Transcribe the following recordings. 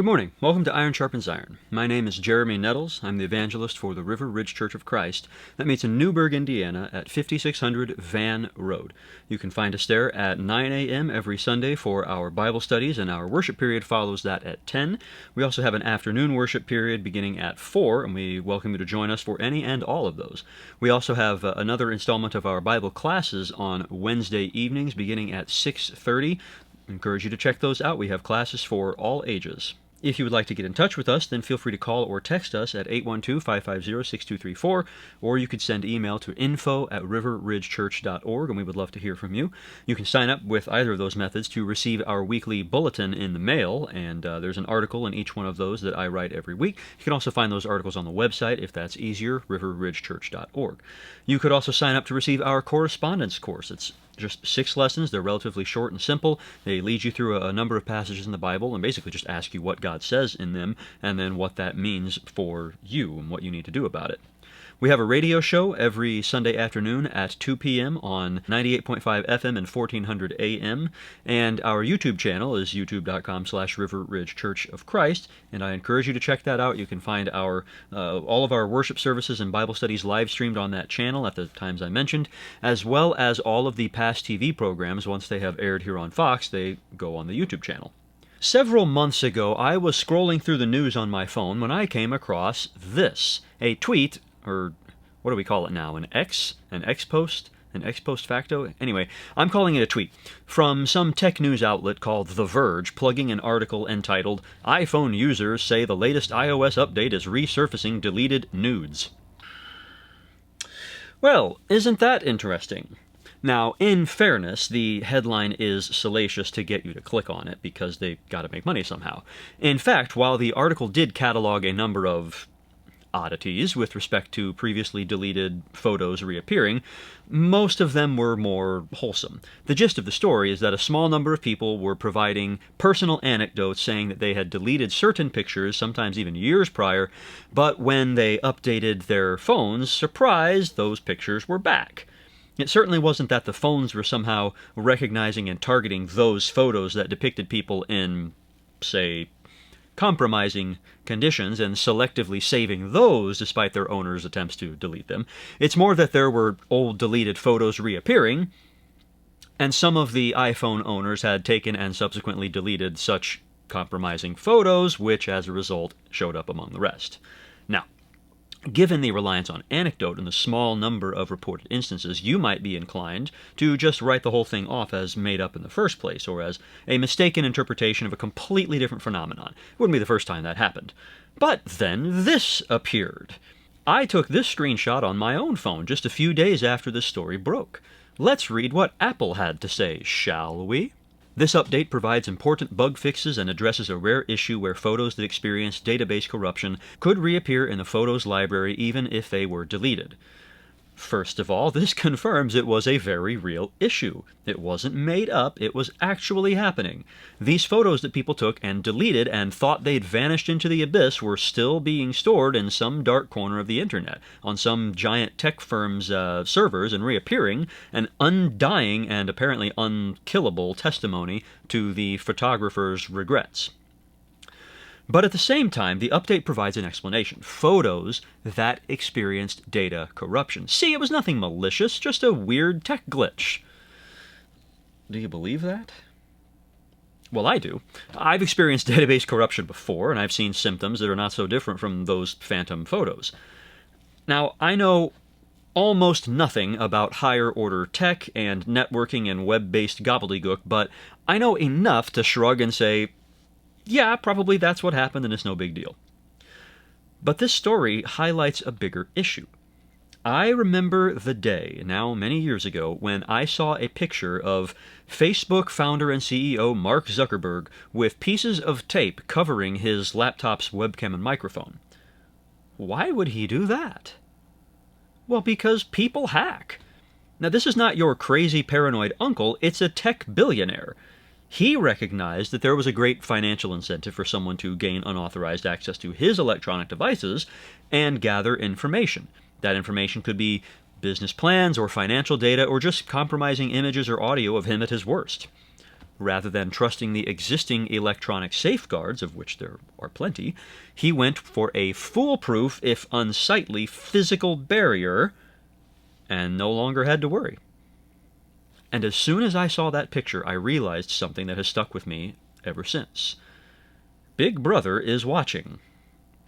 Good morning. Welcome to Iron Sharpens Iron. My name is Jeremy Nettles. I'm the evangelist for the River Ridge Church of Christ that meets in Newburgh, Indiana at 5600 Van Road. You can find us there at 9 a.m. every Sunday for our Bible studies, and our worship period follows that at 10. We also have an afternoon worship period beginning at 4, and we welcome you to join us for any and all of those. We also have another installment of our Bible classes on Wednesday evenings beginning at 6:30. I encourage you to check those out. We have classes for all ages. If you would like to get in touch with us, then feel free to call or text us at 812-550-6234, or you could send email to info@riverridgechurch.org, and we would love to hear from you. You can sign up with either of those methods to receive our weekly bulletin in the mail, and there's an article in each one of those that I write every week. You can also find those articles on the website, if that's easier, riverridgechurch.org. You could also sign up to receive our correspondence course. It's just 6 lessons. They're relatively short and simple. They lead you through a number of passages in the Bible and basically just ask you what God says in them and then what that means for you and what you need to do about it. We have a radio show every Sunday afternoon at 2 p.m. on 98.5 FM and 1400 AM, and our YouTube channel is youtube.com/River Ridge Church of Christ, and I encourage you to check that out. You can find our all of our worship services and Bible studies live streamed on that channel at the times I mentioned, as well as all of the past TV programs. Once they have aired here on Fox, they go on the YouTube channel. Several months ago, I was scrolling through the news on my phone when I came across this, a tweet, or what do we call it now, an X post facto? Anyway, I'm calling it a tweet, from some tech news outlet called The Verge, plugging an article entitled, "iPhone users say the latest iOS update is resurfacing deleted nudes." Well, isn't that interesting? Now, in fairness, the headline is salacious to get you to click on it because they've got to make money somehow. In fact, while the article did catalog a number of oddities with respect to previously deleted photos reappearing, most of them were more wholesome. The gist of the story is that a small number of people were providing personal anecdotes saying that they had deleted certain pictures, sometimes even years prior, but when they updated their phones, surprise, those pictures were back. It certainly wasn't that the phones were somehow recognizing and targeting those photos that depicted people in, say, compromising conditions and selectively saving those despite their owners' attempts to delete them. It's more that there were old deleted photos reappearing, and some of the iPhone owners had taken and subsequently deleted such compromising photos, which as a result showed up among the rest. Now, given the reliance on anecdote and the small number of reported instances, you might be inclined to just write the whole thing off as made up in the first place, or as a mistaken interpretation of a completely different phenomenon. It wouldn't be the first time that happened. But then this appeared. I took this screenshot on my own phone just a few days after this story broke. Let's read what Apple had to say, shall we? This update provides important bug fixes and addresses a rare issue where photos that experience database corruption could reappear in the Photos library even if they were deleted. First of all, this confirms it was a very real issue. It wasn't made up, it was actually happening. These photos that people took and deleted and thought they'd vanished into the abyss were still being stored in some dark corner of the internet, on some giant tech firm's servers, and reappearing, an undying and apparently unkillable testimony to the photographer's regrets. But at the same time, the update provides an explanation. Photos that experienced data corruption. See, it was nothing malicious, just a weird tech glitch. Do you believe that? Well, I do. I've experienced database corruption before, and I've seen symptoms that are not so different from those phantom photos. Now, I know almost nothing about higher-order tech and networking and web-based gobbledygook, but I know enough to shrug and say, yeah, probably that's what happened and it's no big deal. But this story highlights a bigger issue. I remember the day, now many years ago, when I saw a picture of Facebook founder and CEO Mark Zuckerberg with pieces of tape covering his laptop's webcam and microphone. Why would he do that? Well, because people hack. Now, this is not your crazy paranoid uncle, it's a tech billionaire. He recognized that there was a great financial incentive for someone to gain unauthorized access to his electronic devices and gather information. That information could be business plans or financial data or just compromising images or audio of him at his worst. rather than trusting the existing electronic safeguards, of which there are plenty, he went for a foolproof, if unsightly, physical barrier, and no longer had to worry. And as soon as I saw that picture, I realized something that has stuck with me ever since. Big Brother is watching.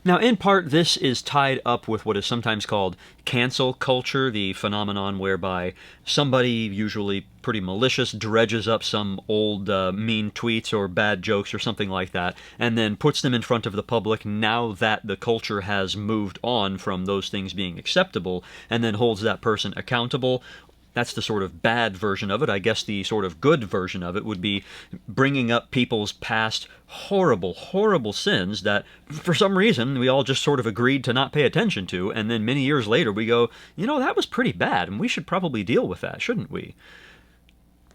Now, in part, this is tied up with what is sometimes called cancel culture, the phenomenon whereby somebody, usually pretty malicious, dredges up some old mean tweets or bad jokes or something like that, and then puts them in front of the public now that the culture has moved on from those things being acceptable, and then holds that person accountable. That's the sort of bad version of it. I guess the sort of good version of it would be bringing up people's past horrible, horrible sins that, for some reason, we all just sort of agreed to not pay attention to, and then many years later we go, that was pretty bad, and we should probably deal with that, shouldn't we?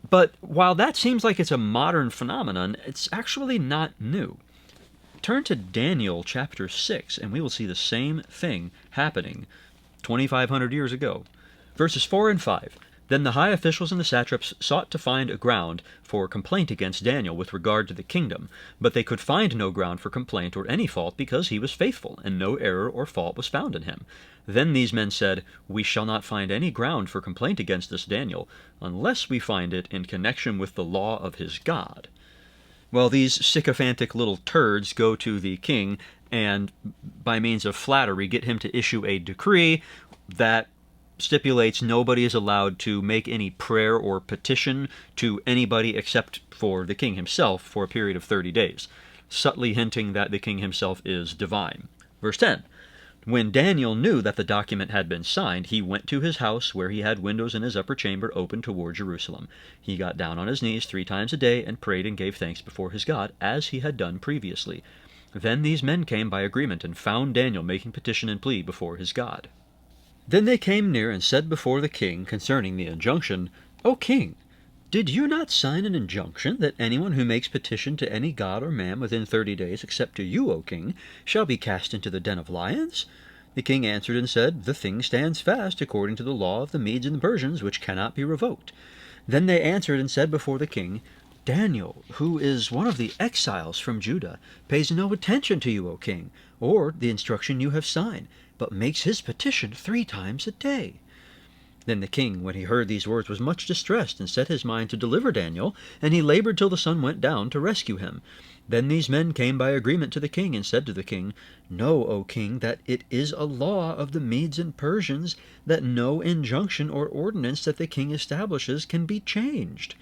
But while that seems like it's a modern phenomenon, it's actually not new. Turn to Daniel chapter 6, and we will see the same thing happening 2,500 years ago. Verses 4 and 5. Then the high officials and the satraps sought to find a ground for complaint against Daniel with regard to the kingdom, but they could find no ground for complaint or any fault, because he was faithful, and no error or fault was found in him. Then these men said, "We shall not find any ground for complaint against this Daniel, unless we find it in connection with the law of his God." Well, these sycophantic little turds go to the king, and by means of flattery get him to issue a decree that stipulates nobody is allowed to make any prayer or petition to anybody except for the king himself for a period of 30 days, subtly hinting that the king himself is divine. Verse 10. When Daniel knew that the document had been signed, he went to his house, where he had windows in his upper chamber open toward Jerusalem. He got down on his knees 3 times a day and prayed and gave thanks before his God, as he had done previously. Then these men came by agreement and found Daniel making petition and plea before his God. Then they came near and said before the king concerning the injunction, "O king, did you not sign an injunction that anyone who makes petition to any god or man within 30 days, except to you, O king, shall be cast into the den of lions?" The king answered and said, "The thing stands fast according to the law of the Medes and the Persians, which cannot be revoked." Then they answered and said before the king, "Daniel, who is one of the exiles from Judah, pays no attention to you, O king, or the instruction you have signed, but makes his petition 3 times a day." Then the king, when he heard these words, was much distressed, and set his mind to deliver Daniel, and he labored till the sun went down to rescue him. Then these men came by agreement to the king, and said to the king, "Know, O king, that it is a law of the Medes and Persians that no injunction or ordinance that the king establishes can be changed."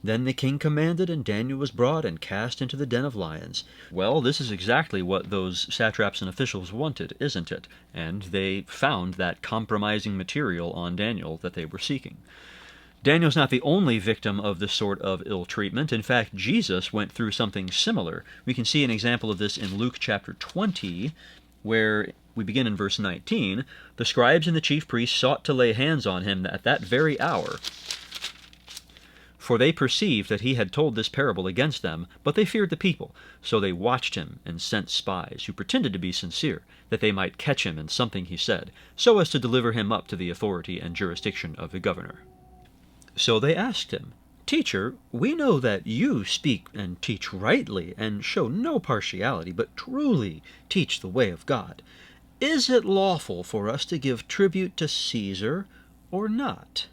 Then the king commanded, and Daniel was brought and cast into the den of lions. Well, this is exactly what those satraps and officials wanted, isn't it? And they found that compromising material on Daniel that they were seeking. Daniel's not the only victim of this sort of ill treatment. In fact, Jesus went through something similar. We can see an example of this in Luke chapter 20, where we begin in verse 19. The scribes and the chief priests sought to lay hands on him at that very hour, for they perceived that he had told this parable against them, but they feared the people. So they watched him and sent spies, who pretended to be sincere, that they might catch him in something he said, so as to deliver him up to the authority and jurisdiction of the governor. So they asked him, "Teacher, we know that you speak and teach rightly, and show no partiality, but truly teach the way of God. Is it lawful for us to give tribute to Caesar or not?"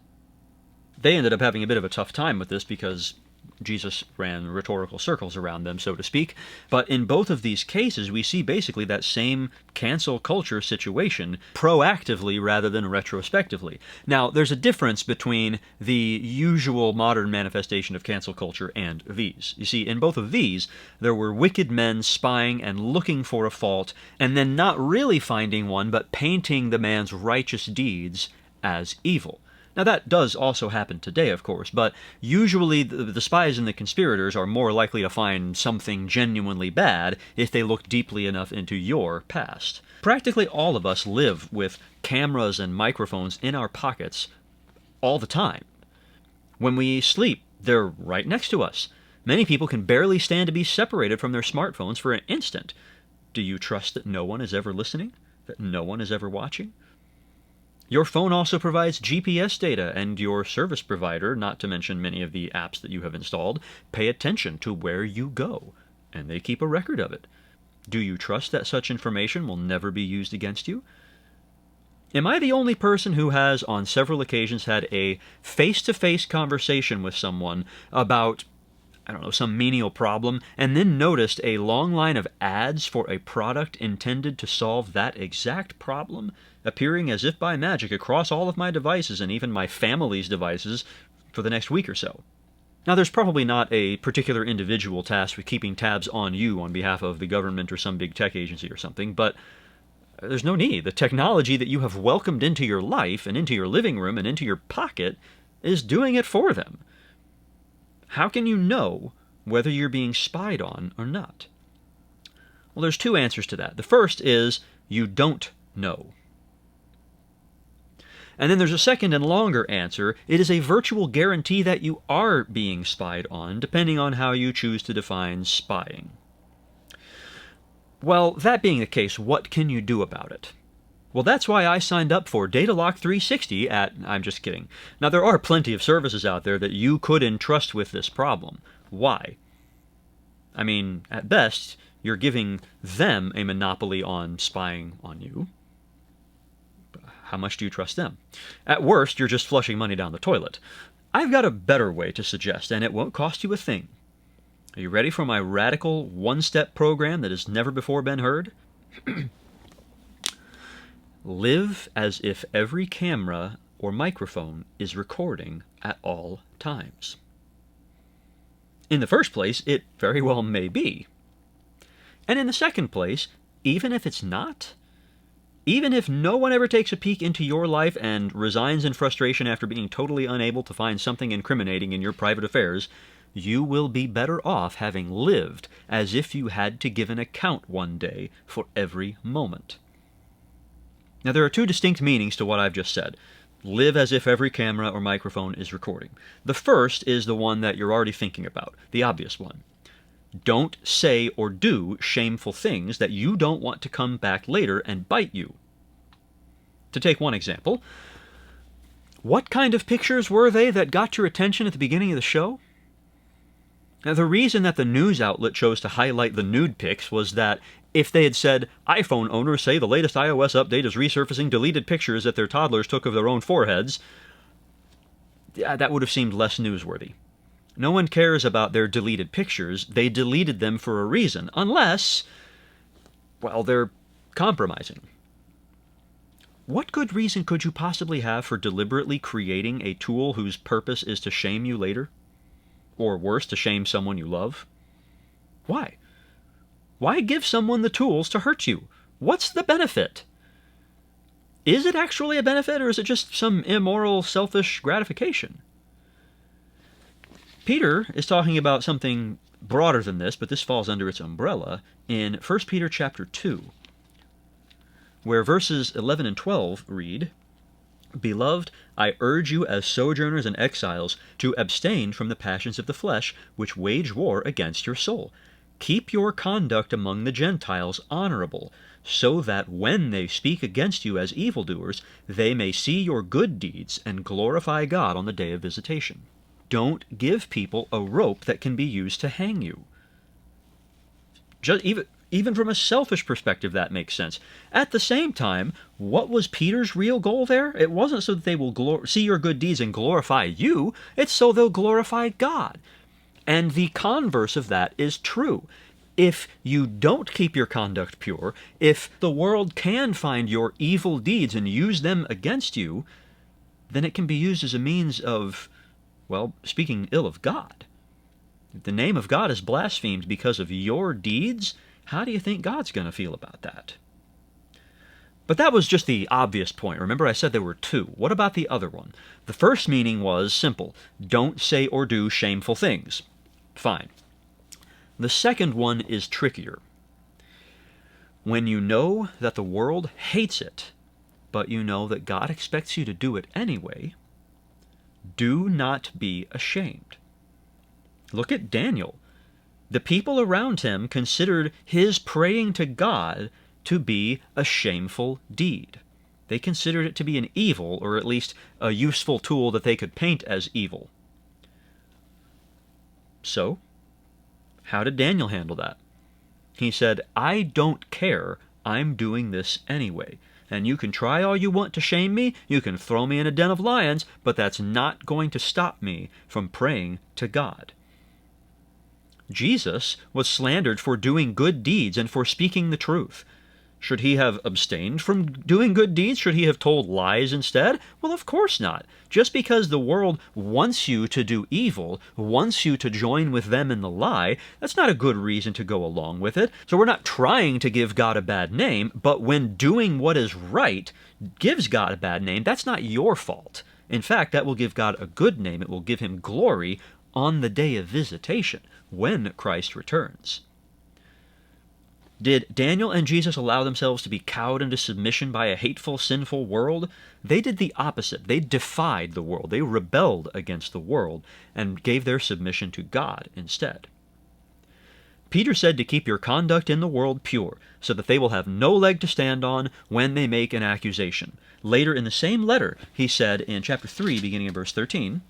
They ended up having a bit of a tough time with this because Jesus ran rhetorical circles around them, so to speak. But in both of these cases, we see basically that same cancel culture situation proactively rather than retrospectively. Now, there's a difference between the usual modern manifestation of cancel culture and these. You see, in both of these, there were wicked men spying and looking for a fault, and then not really finding one, but painting the man's righteous deeds as evil. Now, that does also happen today, of course, but usually the spies and the conspirators are more likely to find something genuinely bad if they look deeply enough into your past. Practically all of us live with cameras and microphones in our pockets all the time. When we sleep, they're right next to us. Many people can barely stand to be separated from their smartphones for an instant. Do you trust that no one is ever listening? That no one is ever watching? Your phone also provides GPS data, and your service provider, not to mention many of the apps that you have installed, pay attention to where you go, and they keep a record of it. Do you trust that such information will never be used against you? Am I the only person who has, on several occasions, had a face-to-face conversation with someone about, I don't know, some menial problem, and then noticed a long line of ads for a product intended to solve that exact problem, appearing as if by magic across all of my devices and even my family's devices for the next week or so? Now, there's probably not a particular individual tasked with keeping tabs on you on behalf of the government or some big tech agency or something, but there's no need. The technology that you have welcomed into your life and into your living room and into your pocket is doing it for them. How can you know whether you're being spied on or not? Well, there's two answers to that. The first is you don't know. And then there's a second and longer answer. It is a virtual guarantee that you are being spied on, depending on how you choose to define spying. Well, that being the case, what can you do about it? Well, that's why I signed up for DataLock 360 at... I'm just kidding. Now, there are plenty of services out there that you could entrust with this problem. Why? I mean, at best, you're giving them a monopoly on spying on you. How much do you trust them? At worst, you're just flushing money down the toilet. I've got a better way to suggest, and it won't cost you a thing. Are you ready for my radical one-step program that has never before been heard? Live as if every camera or microphone is recording at all times. In the first place, it very well may be. And in the second place, even if it's not, even if no one ever takes a peek into your life and resigns in frustration after being totally unable to find something incriminating in your private affairs, you will be better off having lived as if you had to give an account one day for every moment. Now, there are two distinct meanings to what I've just said. Live as if every camera or microphone is recording. The first is the one that you're already thinking about, the obvious one. Don't say or do shameful things that you don't want to come back later and bite you. To take one example, what kind of pictures were they that got your attention at the beginning of the show? Now, the reason that the news outlet chose to highlight the nude pics was that if they had said, iPhone owners say the latest iOS update is resurfacing deleted pictures that their toddlers took of their own foreheads, that would have seemed less newsworthy. No one cares about their deleted pictures. They deleted them for a reason, unless, well, they're compromising. What good reason could you possibly have for deliberately creating a tool whose purpose is to shame you later? Or worse, to shame someone you love? Why? Why give someone the tools to hurt you? What's the benefit? Is it actually a benefit, or is it just some immoral, selfish gratification? Peter is talking about something broader than this, but this falls under its umbrella, in 1 Peter chapter 2, where verses 11 and 12 read, Beloved, I urge you as sojourners and exiles to abstain from the passions of the flesh, which wage war against your soul. Keep your conduct among the Gentiles honorable, so that when they speak against you as evildoers, they may see your good deeds and glorify God on the day of visitation. Don't give people a rope that can be used to hang you. Even from a selfish perspective, that makes sense. At the same time, what was Peter's real goal there? It wasn't so that they will see your good deeds and glorify you. It's so they'll glorify God. And the converse of that is true. If you don't keep your conduct pure, if the world can find your evil deeds and use them against you, then it can be used as a means of, well, speaking ill of God. If the name of God is blasphemed because of your deeds, how do you think God's going to feel about that? But that was just the obvious point. Remember, I said there were two. What about the other one? The first meaning was simple. Don't say or do shameful things. Fine. The second one is trickier. When you know that the world hates it, but you know that God expects you to do it anyway, do not be ashamed. Look at Daniel. The people around him considered his praying to God to be a shameful deed. They considered it to be an evil, or at least a useful tool that they could paint as evil. So, how did Daniel handle that? He said, I don't care. I'm doing this anyway. And you can try all you want to shame me, you can throw me in a den of lions, but that's not going to stop me from praying to God. Jesus was slandered for doing good deeds and for speaking the truth. Should he have abstained from doing good deeds? Should he have told lies instead? Well, of course not. Just because the world wants you to do evil, wants you to join with them in the lie, that's not a good reason to go along with it. So we're not trying to give God a bad name, but when doing what is right gives God a bad name, that's not your fault. In fact, that will give God a good name. It will give him glory on the day of visitation, when Christ returns. Did Daniel and Jesus allow themselves to be cowed into submission by a hateful, sinful world? They did the opposite. They defied the world. They rebelled against the world and gave their submission to God instead. Peter said to keep your conduct in the world pure, so that they will have no leg to stand on when they make an accusation. Later in the same letter, he said in chapter 3, beginning in verse 13,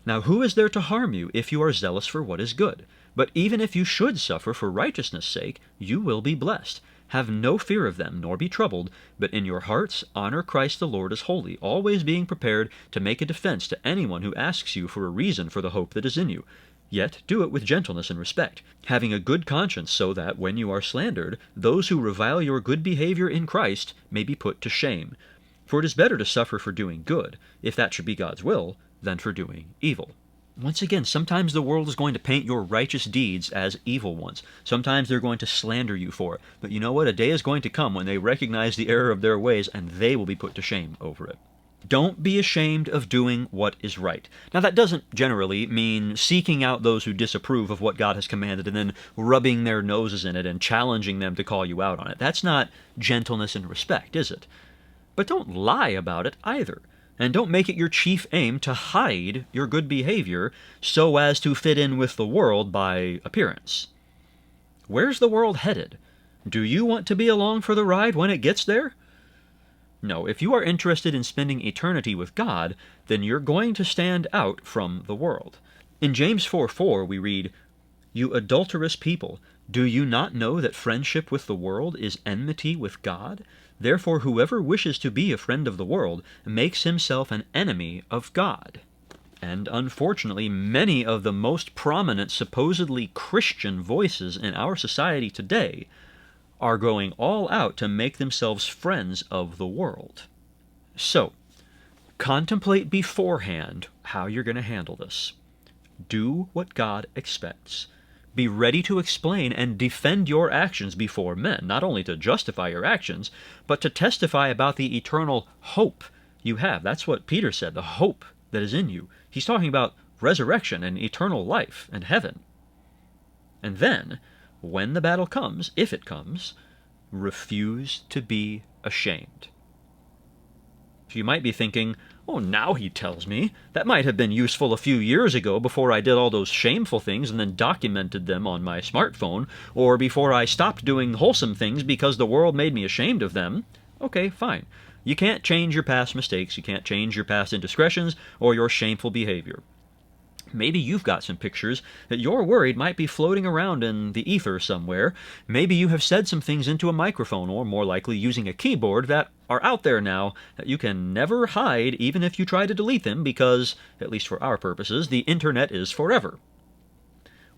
Now who is there to harm you if you are zealous for what is good? But even if you should suffer for righteousness' sake, you will be blessed. Have no fear of them, nor be troubled, but in your hearts honor Christ the Lord as holy, always being prepared to make a defense to anyone who asks you for a reason for the hope that is in you. Yet do it with gentleness and respect, having a good conscience, so that, when you are slandered, those who revile your good behavior in Christ may be put to shame. For it is better to suffer for doing good, if that should be God's will, than for doing evil. Once again, sometimes the world is going to paint your righteous deeds as evil ones. Sometimes they're going to slander you for it. But you know what? A day is going to come when they recognize the error of their ways, and they will be put to shame over it. Don't be ashamed of doing what is right. Now, that doesn't generally mean seeking out those who disapprove of what God has commanded and then rubbing their noses in it and challenging them to call you out on it. That's not gentleness and respect, is it? But don't lie about it either. And don't make it your chief aim to hide your good behavior so as to fit in with the world by appearance. Where's the world headed? Do you want to be along for the ride when it gets there? No, if you are interested in spending eternity with God, then you're going to stand out from the world. In James 4:4 we read, You adulterous people, do you not know that friendship with the world is enmity with God? Therefore whoever wishes to be a friend of the world makes himself an enemy of God. And unfortunately, many of the most prominent supposedly Christian voices in our society today are going all out to make themselves friends of the world. So, contemplate beforehand how you're going to handle this. Do what God expects. Be ready to explain and defend your actions before men, not only to justify your actions, but to testify about the eternal hope you have. That's what Peter said, the hope that is in you. He's talking about resurrection and eternal life and heaven. And then, when the battle comes, if it comes, refuse to be ashamed. So you might be thinking, oh, now he tells me. That might have been useful a few years ago before I did all those shameful things and then documented them on my smartphone, or before I stopped doing wholesome things because the world made me ashamed of them. Okay, fine. You can't change your past mistakes, you can't change your past indiscretions or your shameful behavior. Maybe you've got some pictures that you're worried might be floating around in the ether somewhere. Maybe you have said some things into a microphone, or more likely using a keyboard, that are out there now that you can never hide even if you try to delete them because, at least for our purposes, the internet is forever.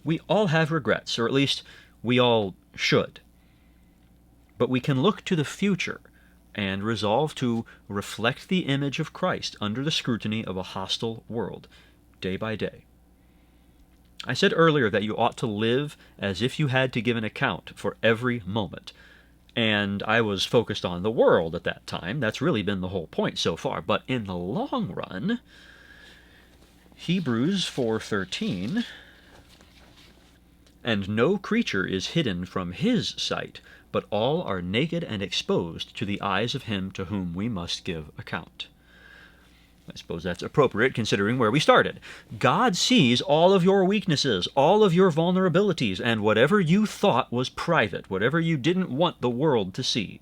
We all have regrets, or at least we all should. But we can look to the future and resolve to reflect the image of Christ under the scrutiny of a hostile world, day by day. I said earlier that you ought to live as if you had to give an account for every moment. And I was focused on the world at that time. That's really been the whole point so far. But in the long run, Hebrews 4:13, and no creature is hidden from his sight, but all are naked and exposed to the eyes of him to whom we must give account. I suppose that's appropriate considering where we started. God sees all of your weaknesses, all of your vulnerabilities, and whatever you thought was private, whatever you didn't want the world to see.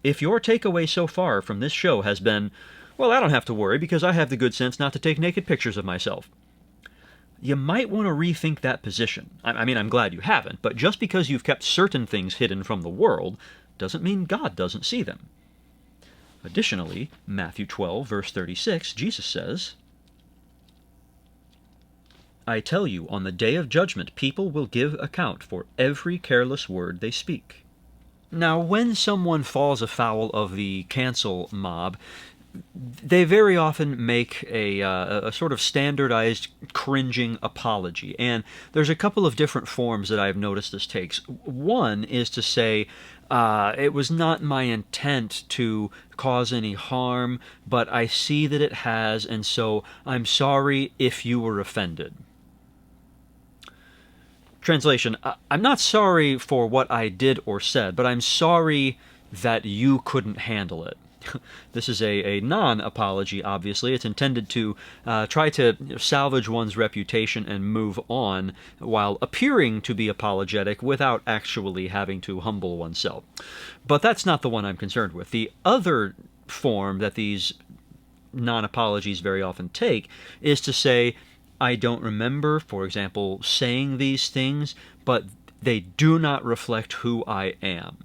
If your takeaway so far from this show has been, well, I don't have to worry because I have the good sense not to take naked pictures of myself, you might want to rethink that position. I mean, I'm glad you haven't, but just because you've kept certain things hidden from the world doesn't mean God doesn't see them. Additionally, Matthew 12, verse 36, Jesus says, I tell you, on the day of judgment, people will give account for every careless word they speak. Now, when someone falls afoul of the cancel mob, they very often make a sort of standardized cringing apology, and there's a couple of different forms that I've noticed this takes. One is to say, it was not my intent to cause any harm, but I see that it has, and so I'm sorry if you were offended. Translation, I'm not sorry for what I did or said, but I'm sorry that you couldn't handle it. This is a non-apology, obviously. It's intended to try to salvage one's reputation and move on while appearing to be apologetic without actually having to humble oneself. But that's not the one I'm concerned with. The other form that these non-apologies very often take is to say, I don't remember, for example, saying these things, but they do not reflect who I am.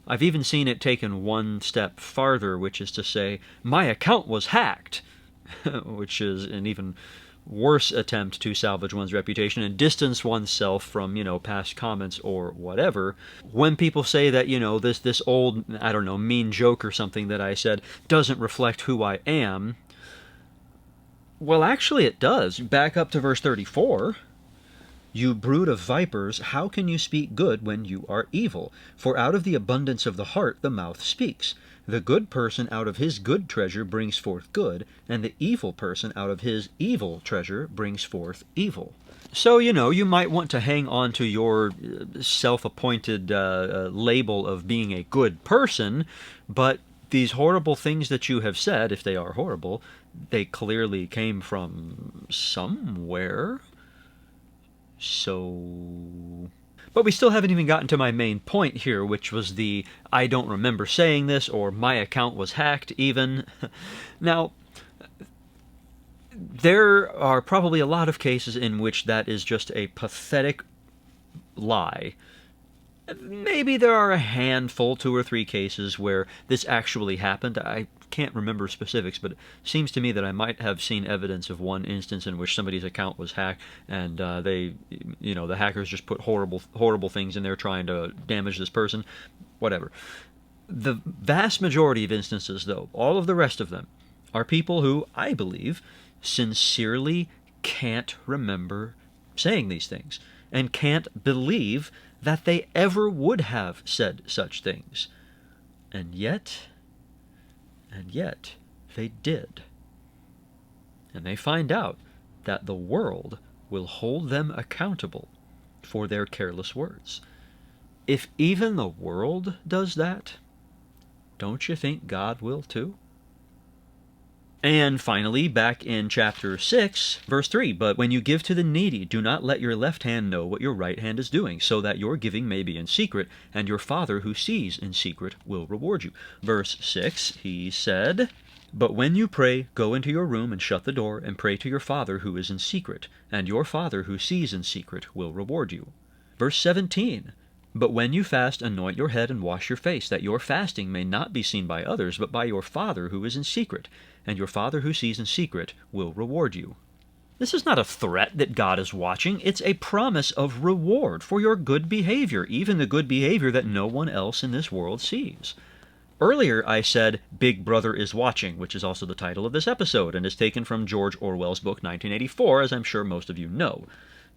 I've even seen it taken one step farther, which is to say, my account was hacked, which is an even worse attempt to salvage one's reputation and distance oneself from, past comments or whatever. When people say that, this old, mean joke or something that I said doesn't reflect who I am, well, actually it does. Back up to verse 34. You brood of vipers, how can you speak good when you are evil? For out of the abundance of the heart the mouth speaks. The good person out of his good treasure brings forth good, and the evil person out of his evil treasure brings forth evil. So, you might want to hang on to your self-appointed label of being a good person, but these horrible things that you have said, if they are horrible, they clearly came from somewhere. So... But we still haven't even gotten to my main point here, which was the I don't remember saying this, or my account was hacked even. Now, there are probably a lot of cases in which that is just a pathetic lie. Maybe there are a handful, 2 or 3 cases where this actually happened. I can't remember specifics, but it seems to me that I might have seen evidence of one instance in which somebody's account was hacked, and the hackers just put horrible things in there trying to damage this person. Whatever. The vast majority of instances, though, all of the rest of them, are people who, I believe, sincerely can't remember saying these things, and can't believe that they ever would have said such things. And yet they did. And they find out that the world will hold them accountable for their careless words. If even the world does that, don't you think God will too? And finally, back in chapter 6, verse 3, But when you give to the needy, do not let your left hand know what your right hand is doing, so that your giving may be in secret, and your Father who sees in secret will reward you. Verse 6, he said, But when you pray, go into your room and shut the door, and pray to your Father who is in secret, and your Father who sees in secret will reward you. Verse 17, But when you fast, anoint your head and wash your face, that your fasting may not be seen by others, but by your Father who is in secret, and your Father who sees in secret will reward you. This is not a threat that God is watching. It's a promise of reward for your good behavior, even the good behavior that no one else in this world sees. Earlier I said, Big Brother is Watching, which is also the title of this episode, and is taken from George Orwell's book 1984, as I'm sure most of you know.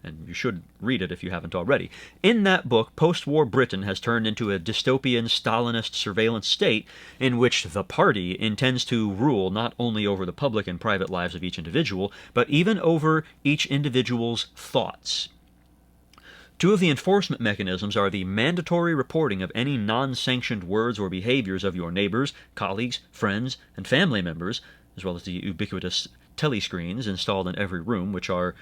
And you should read it if you haven't already. In that book, post-war Britain has turned into a dystopian Stalinist surveillance state in which the party intends to rule not only over the public and private lives of each individual, but even over each individual's thoughts. 2 of the enforcement mechanisms are the mandatory reporting of any non-sanctioned words or behaviors of your neighbors, colleagues, friends, and family members, as well as the ubiquitous telescreens installed in every room, which are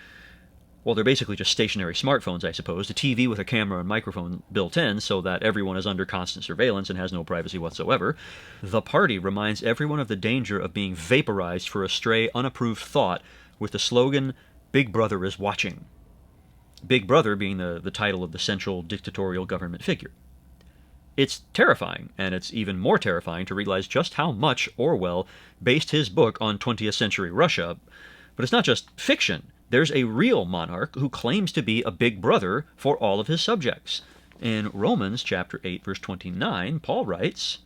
Well, they're basically just stationary smartphones, I suppose, a TV with a camera and microphone built in so that everyone is under constant surveillance and has no privacy whatsoever. The party reminds everyone of the danger of being vaporized for a stray, unapproved thought with the slogan, "Big Brother is watching." Big Brother being the title of the central dictatorial government figure. It's terrifying, and it's even more terrifying to realize just how much Orwell based his book on 20th century Russia. But it's not just fiction. There's a real monarch who claims to be a big brother for all of his subjects. In Romans chapter 8, verse 29, Paul writes,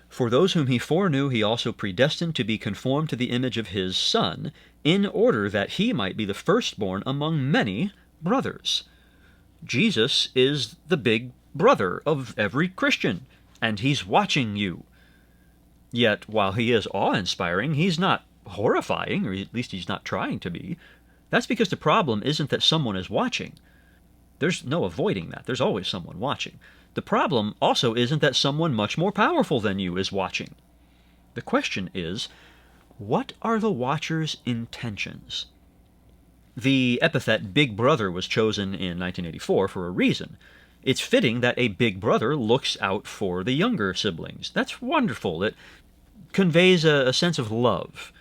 "For those whom he foreknew he also predestined to be conformed to the image of his Son, in order that he might be the firstborn among many brothers." Jesus is the big brother of every Christian, and he's watching you. Yet, while he is awe-inspiring, he's not horrifying, or at least he's not trying to be. That's because the problem isn't that someone is watching. There's no avoiding that. There's always someone watching. The problem also isn't that someone much more powerful than you is watching. The question is, what are the watcher's intentions? The epithet Big Brother was chosen in 1984 for a reason. It's fitting that a big brother looks out for the younger siblings. That's wonderful. It conveys a sense of love.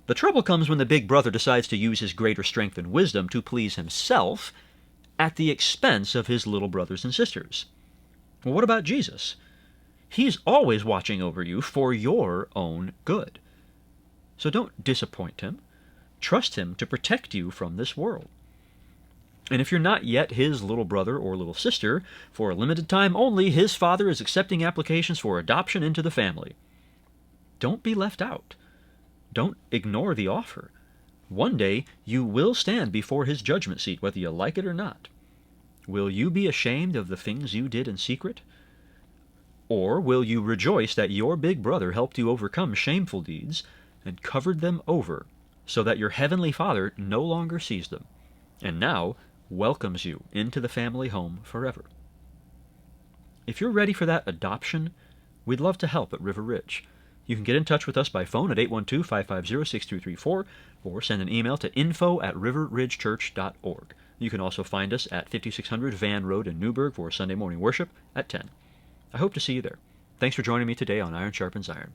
The trouble comes when the big brother decides to use his greater strength and wisdom to please himself at the expense of his little brothers and sisters. Well, what about Jesus? He's always watching over you for your own good. So don't disappoint him. Trust him to protect you from this world. And if you're not yet his little brother or little sister, for a limited time only, his father is accepting applications for adoption into the family. Don't be left out. Don't ignore the offer. One day you will stand before his judgment seat, whether you like it or not. Will you be ashamed of the things you did in secret? Or will you rejoice that your big brother helped you overcome shameful deeds and covered them over so that your heavenly Father no longer sees them, and now welcomes you into the family home forever? If you're ready for that adoption, we'd love to help at River Ridge. You can get in touch with us by phone at 812-550-6234 or send an email to info@riverridgechurch.org. You can also find us at 5600 Van Road in Newburgh for Sunday morning worship at 10. I hope to see you there. Thanks for joining me today on Iron Sharpens Iron.